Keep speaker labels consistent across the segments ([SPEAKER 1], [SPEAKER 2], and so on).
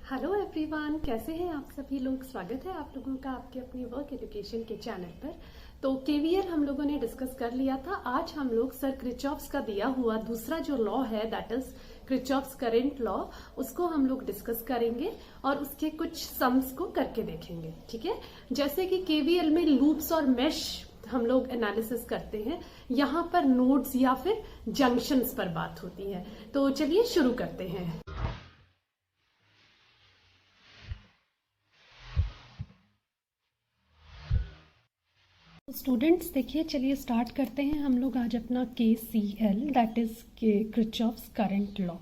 [SPEAKER 1] Hello everyone, कैसे हैं आप सभी लोग। स्वागत है आप लोगों का आपके अपने वर्क एजुकेशन के चैनल पर। तो केवीएल हम लोगों ने डिस्कस कर लिया था। आज हम लोग सर क्रिचॉफ्स का दिया हुआ दूसरा जो लॉ है that is Kirchhoff's current law, उसको हम लोग डिस्कस करेंगे और उसके कुछ सम्स को करके देखेंगे। ठीक है, जैसे कि केवीएल में लूप्स और मेश हम लोग एनालिसिस करते हैं, यहाँ पर नोड्स या फिर जंक्शंस पर बात होती है। तो चलिए शुरू करते हैं। स्टूडेंट्स देखिए, चलिए स्टार्ट करते हैं हम लोग आज अपना KCL that is Kirchhoff's current law.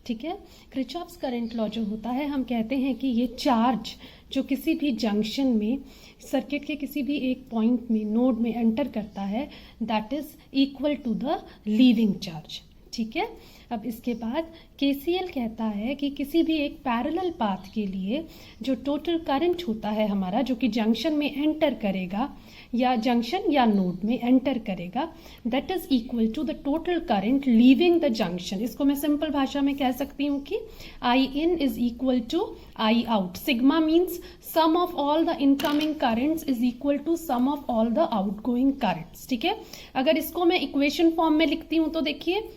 [SPEAKER 1] ठीक है, क्रिचॉफ्स करंट लॉ जो होता है, हम कहते हैं कि ये चार्ज जो किसी भी जंक्शन में सर्किट के किसी भी एक पॉइंट में नोड में एंटर करता है that is equal to the leaving charge. ठीक है, अब इसके बाद KCL कहता है कि किसी भी एक पैरेलल पाथ के लिए जो टोटल करंट होता है हमारा, जो कि जंक्शन में एंटर करेगा या जंक्शन या नोड में एंटर करेगा, that is equal to the total current leaving the junction. इसको मैं सिंपल भाषा में कह सकती हूँ कि I in is equal to I out। Sigma means sum of all the incoming currents is equal to sum of all the outgoing currents. ठीक है, अगर इसको मैं इक्वेशन फॉर्म में लिखती हूँ तो देखिए,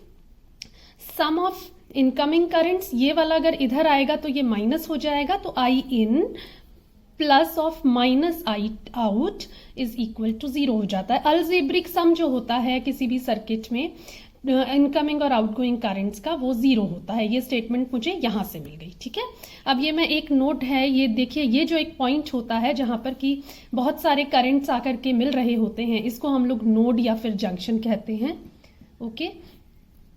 [SPEAKER 1] सम ऑफ इनकमिंग करंट्स, ये वाला अगर इधर आएगा तो ये माइनस हो जाएगा, तो I in plus of minus I out is equal to 0 हो जाता है। अलजेब्रिक सम जो होता है किसी भी सर्किट में इनकमिंग और आउटगोइंग करंट्स का, वो 0 होता है। ये स्टेटमेंट मुझे यहां से मिल गई। ठीक है, अब ये मैं एक नोड है, ये देखिए, ये जो एक पॉइंट होता है जहां पर कि बहुत सारे करंट्स आकर के मिल रहे होते हैं, इसको हम लोग नोड या फिर जंक्शन कहते हैं। ओके,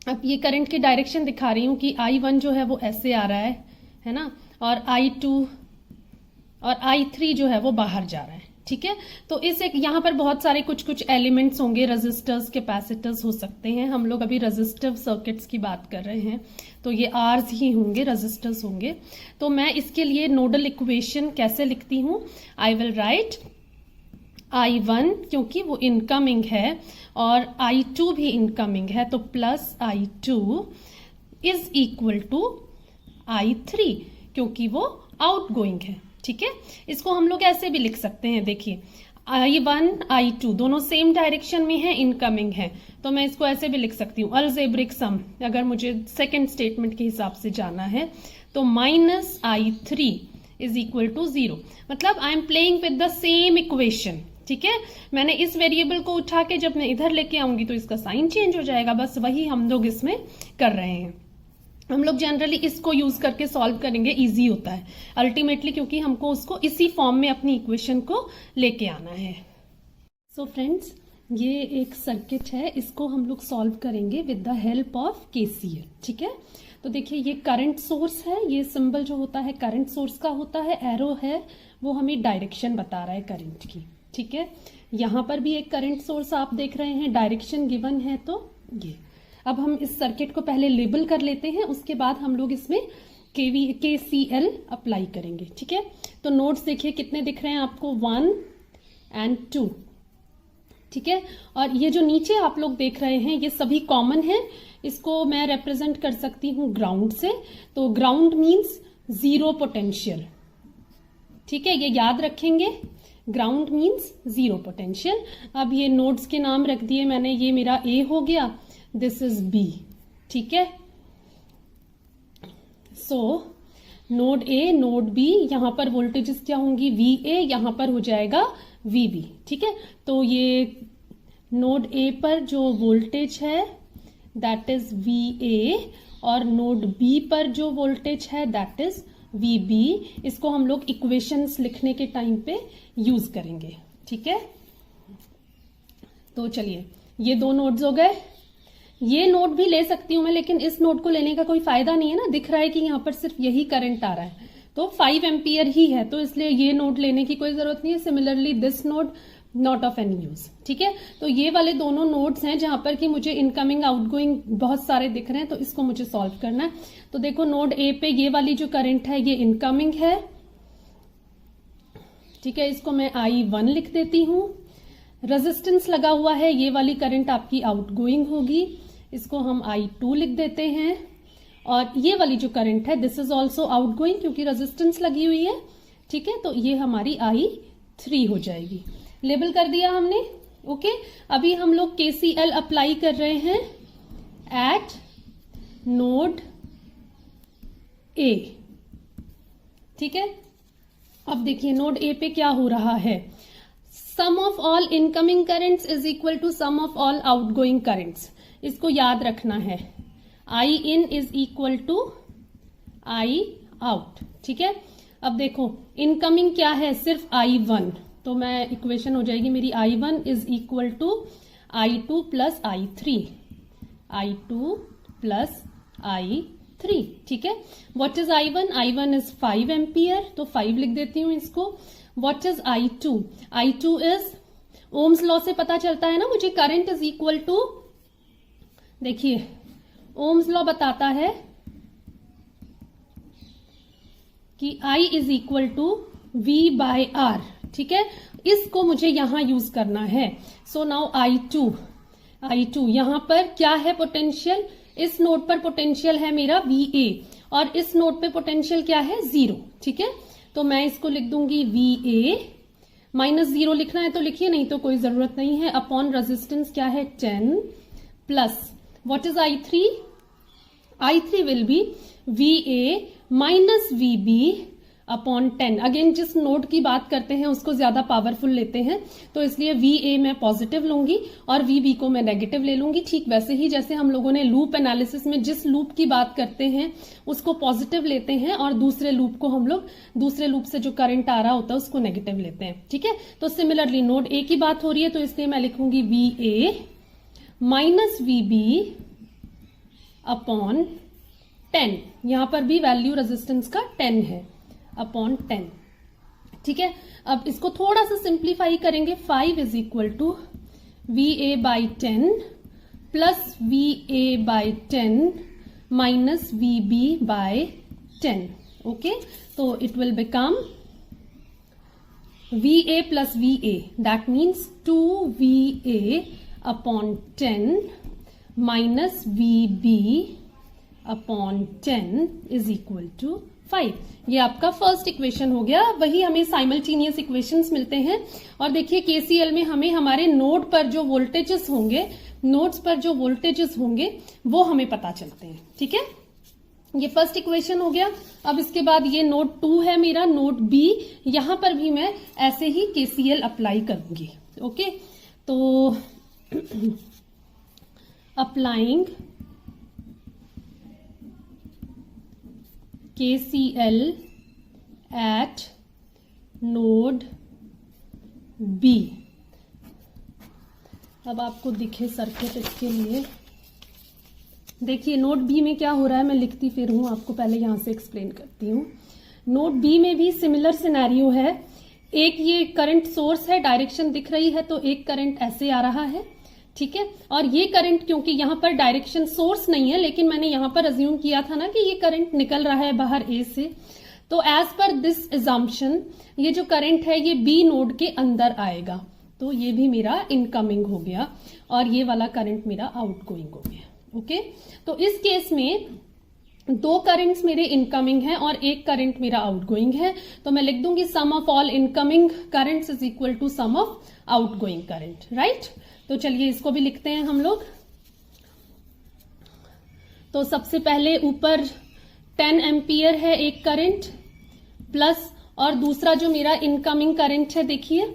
[SPEAKER 1] अब ये करंट की डायरेक्शन दिखा रही हूँ कि I1 जो है वो ऐसे आ रहा है ना, और I2 और I3 जो है वो बाहर जा रहा है। ठीक है, तो इस एक यहाँ पर बहुत सारे कुछ एलिमेंट्स होंगे, रजिस्टर्स, कैपेसिटर्स हो सकते हैं। हम लोग अभी रजिस्टिव सर्किट्स की बात कर रहे हैं, तो ये आर्स ही होंगे, रजिस्टर्स होंगे। तो मैं इसके लिए नोडल इक्वेशन कैसे लिखती हूँ, आई विल राइट I1 क्योंकि वो इनकमिंग है और I2 भी इनकमिंग है, तो plus I2 is equal to I3 क्योंकि वो आउटगोइंग है। ठीक है, इसको हम लोग ऐसे भी लिख सकते हैं। देखिए, I1 I2 दोनों सेम डायरेक्शन में है, इनकमिंग है, तो मैं इसको ऐसे भी लिख सकती हूँ अलजेब्रिक सम। अगर मुझे सेकेंड स्टेटमेंट के हिसाब से जाना है तो minus I3 is equal to 0, मतलब I am playing with the same equation. ठीक है, मैंने इस वेरिएबल को उठा के जब मैं इधर लेके आऊंगी तो इसका साइन चेंज हो जाएगा, बस वही हम लोग इसमें कर रहे हैं। हम लोग जनरली इसको यूज करके सॉल्व करेंगे, इजी होता है अल्टीमेटली, क्योंकि हमको उसको इसी फॉर्म में अपनी इक्वेशन को लेके आना है। सो फ्रेंड्स, ये एक सर्किट है, इसको हम लोग सॉल्व करेंगे with the help of KCL। ठीक है, तो देखिए, ये करंट सोर्स है, ये सिंबल जो होता है करंट सोर्स का होता है, एरो है, वो हमें डायरेक्शन बता रहा है करंट की। ठीक है, यहां पर भी एक करंट सोर्स आप देख रहे हैं, डायरेक्शन गिवन है। तो ये अब हम इस सर्किट को पहले लेबल कर लेते हैं, उसके बाद हम लोग इसमें KCL अप्लाई करेंगे। ठीक है, तो नोड्स देखिए कितने दिख रहे हैं आपको, 1 and 2। ठीक है, और ये जो नीचे आप लोग देख रहे हैं ये सभी कॉमन है, इसको मैं रिप्रेजेंट कर सकती हूँ ग्राउंड से। तो ग्राउंड मीन्स 0 पोटेंशियल। ठीक है, ये याद रखेंगे, ग्राउंड मीन्स 0 पोटेंशियल। अब ये नोड्स के नाम रख दिए मैंने, ये मेरा A हो गया, दिस इज B। ठीक है, सो नोड A, नोड B, यहां पर वोल्टेजेस क्या होंगी, VA, यहां पर हो जाएगा VB। ठीक है, तो ये नोड A पर जो वोल्टेज है दैट इज VA और नोड B पर जो वोल्टेज है दैट इज VB। इसको हम लोग इक्वेशंस लिखने के टाइम पे यूज करेंगे। ठीक है, तो चलिए, ये दो नोड्स हो गए। ये नोड भी ले सकती हूं मैं, लेकिन इस नोड को लेने का कोई फायदा नहीं है ना, दिख रहा है कि यहां पर सिर्फ यही करंट आ रहा है, तो 5 एम्पियर ही है, तो इसलिए ये नोड लेने की कोई जरूरत नहीं है। Similarly this node not of any use. ठीक है, तो ये वाले दोनों नोड्स हैं जहां पर कि मुझे इनकमिंग आउटगोइंग बहुत सारे दिख रहे हैं, तो इसको मुझे सॉल्व करना है। तो देखो, नोड A पे ये वाली जो करंट है ये इनकमिंग है। ठीक है, इसको मैं I1 लिख देती हूं। रेजिस्टेंस लगा हुआ है, ये वाली करंट आपकी आउटगोइंग होगी, इसको हम I2 लिख देते हैं। और ये वाली जो करंट है दिस इज ऑल्सो आउटगोइंग क्योंकि रेजिस्टेंस लगी हुई है, ठीक है। तो ये हमारी I3 हो जाएगी। लेबल कर दिया हमने, ओके। अभी हम लोग KCL अप्लाई कर रहे हैं एट नोड A, ठीक है। अब देखिए नोड A पे क्या हो रहा है, sum of all incoming currents is equal to sum of all outgoing currents. इसको याद रखना है, I in is equal to I out, ठीक है। अब देखो इनकमिंग क्या है, सिर्फ I1, तो मैं इक्वेशन हो जाएगी मेरी I1 is equal to I2 plus I3, I2 plus I3, ठीक है। What is I1? I1 is 5 ampere, तो 5 लिख देती हूं इसको। What is I2? I2 is Ohm's law से पता चलता है ना मुझे, करंट इज इक्वल टू, देखिए ओम्स लॉ बताता है कि I is equal to V by R, ठीक है। इसको मुझे यहां यूज करना है। सो नाउ I2 यहां पर क्या है पोटेंशियल, इस नोड पर पोटेंशियल है मेरा VA और इस नोड पे पोटेंशियल क्या है 0, ठीक है। तो मैं इसको लिख दूंगी VA -0 लिखना है तो लिखिए, नहीं तो कोई जरूरत नहीं है, अपॉन रेजिस्टेंस क्या है 10 plus what is I3? I3 will be VA minus VB upon 10। Again जिस नोड की बात करते हैं उसको ज्यादा पावरफुल लेते हैं, तो इसलिए VA मैं पॉजिटिव लूंगी और VB को मैं नेगेटिव ले लूंगी। ठीक वैसे ही जैसे हम लोगों ने लूप एनालिसिस में जिस लूप की बात करते हैं उसको पॉजिटिव लेते हैं और दूसरे लूप को हम लोग, दूसरे लूप से जो करंट आ रहा होता है उसको नेगेटिव लेते हैं, ठीक है। तो सिमिलरली नोड A की बात हो रही है तो इसलिए मैं लिखूंगी VA माइनस VB अपॉन 10, यहां पर भी वैल्यू रेजिस्टेंस का 10 है, अपॉन 10, ठीक है। अब इसको थोड़ा सा सिंप्लीफाई करेंगे, 5 is equal to VA by 10 plus VA by 10 minus VB by 10, okay. तो it will become VA plus VA, that means 2VA upon 10 minus VB upon 10 is equal to 5। ये आपका फर्स्ट इक्वेशन हो गया। वही हमें simultaneous equations मिलते हैं। और देखिए KCL में हमें हमारे नोड पर जो वोल्टेजेस होंगे, नोड्स पर जो वोल्टेजेस होंगे वो हमें पता चलते हैं, ठीक है। ये फर्स्ट इक्वेशन हो गया। अब इसके बाद ये नोड 2 है मेरा, नोड B, यहां पर भी मैं ऐसे ही KCL अप्लाई करूंगी, ओके। तो applying KCL at node B। अब आपको दिखे सर्किट, इसके लिए देखिए नोड B में क्या हो रहा है, मैं लिखती फिर हूं, आपको पहले यहां से एक्सप्लेन करती हूं। नोड B में भी सिमिलर सिनेरियो है। एक ये करंट सोर्स है, डायरेक्शन दिख रही है, तो एक करंट ऐसे आ रहा है, ठीक है। और ये करंट क्योंकि यहां पर डायरेक्शन सोर्स नहीं है, लेकिन मैंने यहां पर अज्यूम किया था ना कि ये करंट निकल रहा है बाहर A से, तो एज पर दिस अजम्पशन ये जो करंट है ये B नोड के अंदर आएगा, तो ये भी मेरा इनकमिंग हो गया और ये वाला करंट मेरा आउटगोइंग हो गया, ओके। तो इस केस में 2 करंट्स मेरे इनकमिंग हैं और एक करंट मेरा आउटगोइंग है, तो मैं लिख दूंगी sum of all incoming currents is equal to sum of outgoing current, right. तो चलिए इसको भी लिखते हैं हम लोग। तो सबसे पहले ऊपर 10 एम्पियर है एक करंट, प्लस और दूसरा जो मेरा इनकमिंग करंट है, देखिए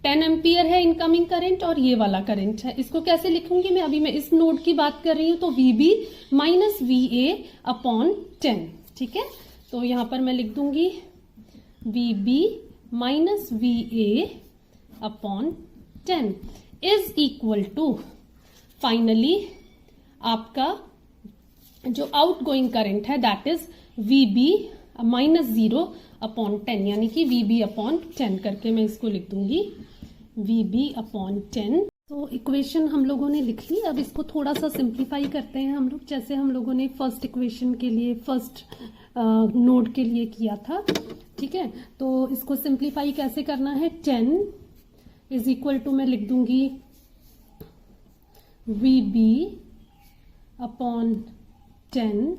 [SPEAKER 1] 10 एम्पियर है इनकमिंग करंट और ये वाला करंट है। इसको कैसे लिखूंगी मैं, अभी मैं इस नोड की बात कर रही हूं, तो VB माइनस VA अपॉन 10, ठीक है। तो यहां पर मैं लिख दूंगी VB minus VA upon 10 is equal to, finally आपका जो आउटगोइंग करंट है that is VB minus 0 upon 10, यानी कि VB अपॉन 10 करके मैं इसको लिख दूंगी VB अपॉन 10। तो इक्वेशन हम लोगों ने लिख ली। अब इसको थोड़ा सा सिंप्लीफाई करते हैं हम लोग, जैसे हम लोगों ने फर्स्ट इक्वेशन के लिए, फर्स्ट नोड के लिए किया था, ठीक है। तो इसको सिंप्लीफाई कैसे करना है, 10 इज इक्वल टू मैं लिख दूंगी VB अपॉन 10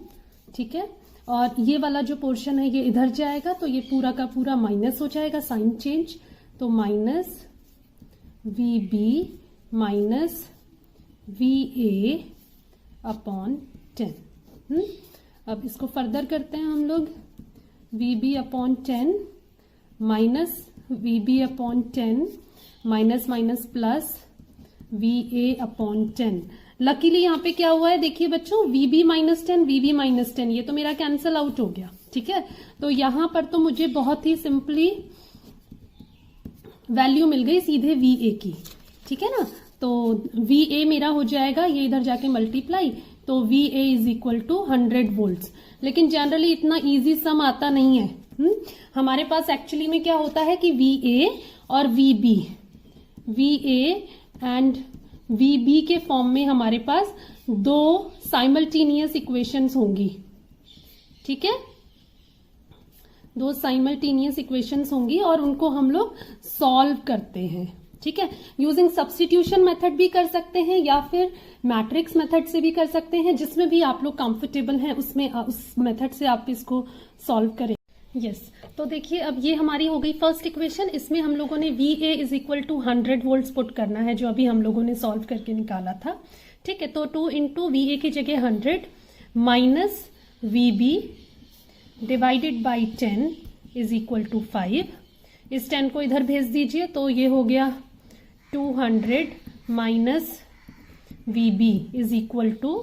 [SPEAKER 1] ठीक है। और ये वाला जो पोर्शन है ये इधर जाएगा, तो ये पूरा का पूरा माइनस हो जाएगा, साइन चेंज, तो minus VB minus VA upon 10। अब इसको फर्दर करते हैं हम लोग, VB upon 10 minus VB upon 10 minus minus plus VA upon 10। Luckily यहाँ पे क्या हुआ है देखिए बच्चों, VB माइनस 10 VB माइनस 10, ये तो मेरा कैंसिल आउट हो गया, ठीक है। तो यहाँ पर तो मुझे बहुत ही सिंपली वैल्यू मिल गई सीधे VA की, ठीक है ना। तो VA मेरा हो जाएगा, ये इधर जाके मल्टीप्लाई, तो VA is equal to 100 volts. लेकिन जनरली इतना इजी सम आता नहीं है। हमारे पास एक्चुअली में क्या होता है कि VA और VA एंड VB के फॉर्म में हमारे पास दो साइमल्टेनियस इक्वेशंस होंगी, ठीक है। दो साइमल्टेनियस इक्वेशंस होंगी और उनको हम लोग सॉल्व करते हैं, ठीक है। यूजिंग सब्स्टिट्यूशन मेथड भी कर सकते हैं या फिर मैट्रिक्स मेथड से भी कर सकते हैं, जिसमें भी आप लोग कंफर्टेबल हैं उसमें उस मेथड से आप इसको सॉल्व करें। यस तो देखिए अब ये हमारी हो गई फर्स्ट इक्वेशन। इसमें हम लोगों ने VA is equal to 100 volts put करना है, जो अभी हम लोगों ने सॉल्व करके निकाला था, ठीक है। तो 2 इंटू VA की जगह 100 minus VB divided by 10 is equal to 5। इस 10 को इधर भेज दीजिए, तो ये हो गया 200 minus VB is equal to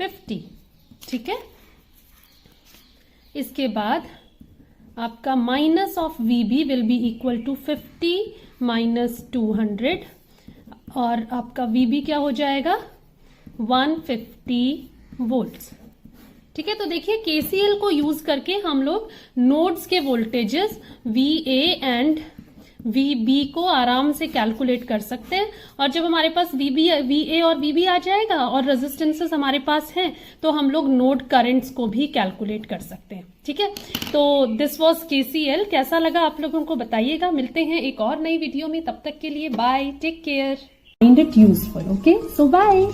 [SPEAKER 1] 50, ठीक है। इसके बाद आपका minus of VB will be equal to 50 minus 200 और आपका VB क्या हो जाएगा 150 वोल्ट्स, ठीक है। तो देखिए KCL को यूज करके हम लोग नोड्स के वोल्टेजेस VA एंड VB को आराम से कैलकुलेट कर सकते हैं। और जब हमारे पास VA और VB आ जाएगा और रेजिस्टेंसेस हमारे पास हैं, तो हम लोग नोड करंट्स को भी कैलकुलेट कर सकते हैं, ठीक है। तो दिस वाज KCL। कैसा लगा आप लोगों को बताइएगा। मिलते हैं एक और नई वीडियो में, तब तक के लिए bye, take care, find it useful. Okay, so bye.